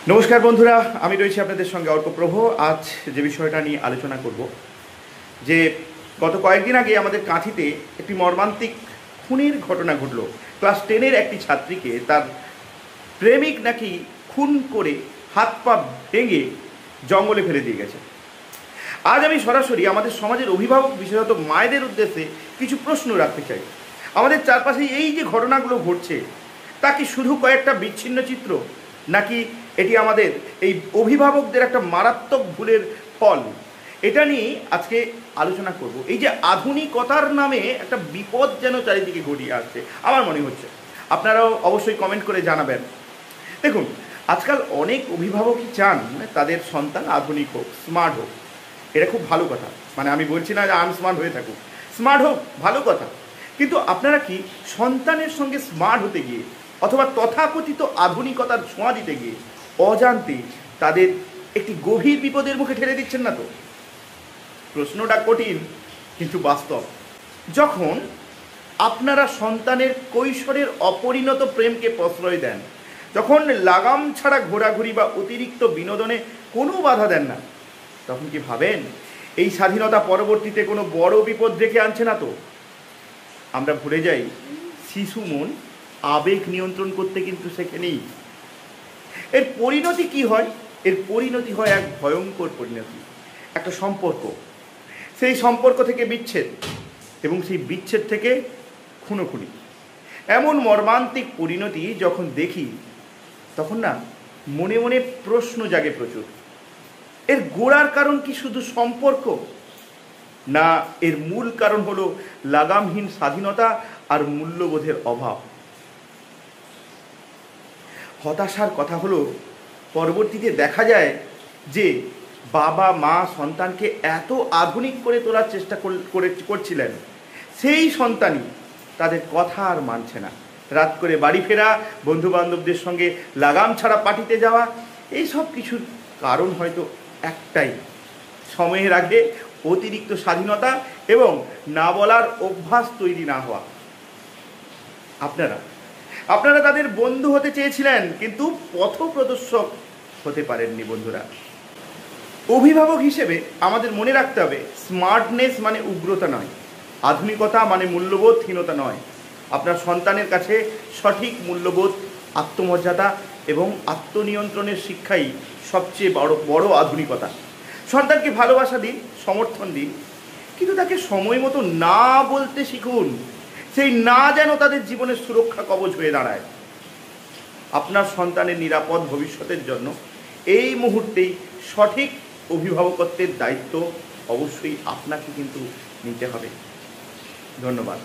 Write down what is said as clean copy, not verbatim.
নমস্কার বন্ধুরা, আমি রয়েছি আপনাদের সঙ্গে অর্কপ্রভ। আজ যে বিষয়টা নিয়ে আলোচনা করব, যে গত কয়েকদিন আগে আমাদের কাঁথিতে একটি মর্মান্তিক খুনের ঘটনা ঘটল। ক্লাস 10-এর একটি ছাত্রীকে তার প্রেমিক নাকি খুন করে হাত পা ভেঙে জঙ্গলে ফেলে দিয়ে গেছে। আজ আমি সরাসরি আমাদের সমাজের অভিভাবক, বিশেষত মায়েদের উদ্দেশ্যে কিছু প্রশ্ন রাখতে চাই। আমাদের চারপাশে এই যে ঘটনাগুলো ঘটছে, তা কি শুধু কয়েকটা বিচ্ছিন্ন চিত্র, নাকি এটি আমাদের এই অভিভাবকদের একটা মারাত্মক ভুলের ফল? এটা নিয়ে আজকে আলোচনা করব। এই যে আধুনিকতার নামে একটা বিপদ যেন চারিদিকে ঘটিয়ে আসছে, আমার মনে হচ্ছে। আপনারাও অবশ্যই কমেন্ট করে জানাবেন। দেখুন, আজকাল অনেক অভিভাবকই চান তাদের সন্তান আধুনিক হোক, স্মার্ট হোক। এটা খুব ভালো কথা, মানে আমি বলছি না যে আনস্মার্ট হয়ে থাকুক, স্মার্ট হোক, ভালো কথা। কিন্তু আপনারা কি সন্তানের সঙ্গে স্মার্ট হতে গিয়ে অথবা তথাকথিত আধুনিকতার ছোঁয়া দিতে গিয়ে অজান্তে তাদের একটি গভীর বিপদের মুখে ঠেলে দিচ্ছেন না তো? প্রশ্নটা কঠিন কিন্তু বাস্তব। যখন আপনারা সন্তানের কৈশোরের অপরিণত প্রেমকে প্রশ্রয় দেন, যখন লাগাম ছাড়া ঘোরাঘুরি বা অতিরিক্ত বিনোদনে কোনো বাধা দেন না, তখন কি ভাবেন এই স্বাধীনতা পরবর্তীতে কোনো বড় বিপদ ডেকে আনছে না তো? আমরা ভুলে যাই, শিশু মন আবেগ নিয়ন্ত্রণ করতে কিন্তু শেখেনি। এর পরিণতি কি হয়? এর পরিণতি হয় এক ভয়ঙ্কর পরিণতি, একটা সম্পর্ক, সেই সম্পর্ক থেকে বিচ্ছেদ, এবং সেই বিচ্ছেদ থেকে খুনোখুনি। এমন মর্মান্তিক পরিণতি যখন দেখি, তখন না মনে মনে প্রশ্ন জাগে প্রচুর। এর গোড়ার কারণ কি শুধু সম্পর্ক, না এর মূল কারণ হলো লাগামহীন স্বাধীনতা আর মূল্যবোধের অভাব? হতাশার কথা হলো, পরবর্তীতে দেখা যায় যে বাবা মা সন্তানকে এত আধুনিক করে তোলার চেষ্টা করছিলেন, সেই সন্তানই তাদের কথা আর মানছে না। রাত করে বাড়ি ফেরা, বন্ধুবান্ধবদের সঙ্গে লাগাম ছাড়া পার্টিতে যাওয়া, এই সব কিছুর কারণ হয়তো একটাই: সময়ের আগে অতিরিক্ত স্বাধীনতা এবং না বলার অভ্যাস তৈরি না হওয়া। আপনারা তাদের বন্ধু হতে চেয়েছিলেন, কিন্তু পথপ্রদর্শক হতে পারেননি। বন্ধুরা, অভিভাবক হিসেবে আমাদের মনে রাখতে হবে, স্মার্টনেস মানে উগ্রতা নয়, আধুনিকতা মানে মূল্যবোধহীনতা নয়। আপনার সন্তানের কাছে সঠিক মূল্যবোধ, আত্মমর্যাদা এবং আত্মনিয়ন্ত্রণের শিক্ষাই সবচেয়ে বড় আধুনিকতা। সন্তানকে ভালোবাসা দিন, সমর্থন দিন, কিন্তু তাকে সময় মতো না বলতে শিখুন। সেই না যেন তাদের জীবনের সুরক্ষা কবচ হয়ে দাঁড়ায়। আপনার সন্তানের নিরাপদ ভবিষ্যতের জন্য এই মুহূর্তেই সঠিক অভিভাবকত্বের দায়িত্ব অবশ্যই আপনাকে কিন্তু নিতে হবে। ধন্যবাদ।